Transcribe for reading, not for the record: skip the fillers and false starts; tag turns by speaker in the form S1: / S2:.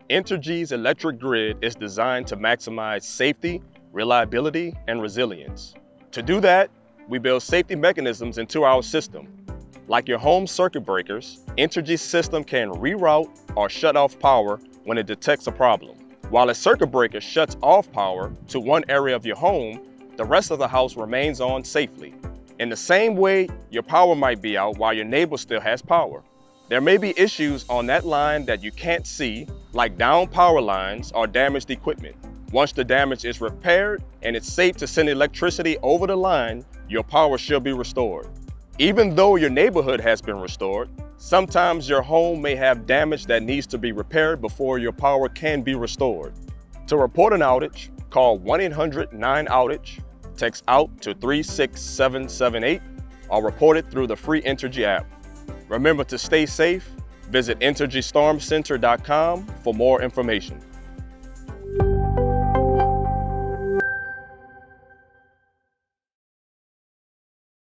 S1: Entergy's electric grid is designed to maximize safety, reliability, and resilience. To do that, we build safety mechanisms into our system. Like your home circuit breakers, Entergy's system can reroute or shut off power when it detects a problem. While a circuit breaker shuts off power to one area of your home, the rest of the house remains on safely. In the same way, your power might be out while your neighbor still has power. There may be issues on that line that you can't see, like down power lines or damaged equipment. Once the damage is repaired and it's safe to send electricity over the line, your power should be restored. Even though your neighborhood has been restored, sometimes your home may have damage that needs to be repaired before your power can be restored. To report an outage, call 1-800-9-OUTAGE, text OUT to 36778, or report it through the free Entergy app. Remember to stay safe. Visit EnergyStormCenter.com for more information.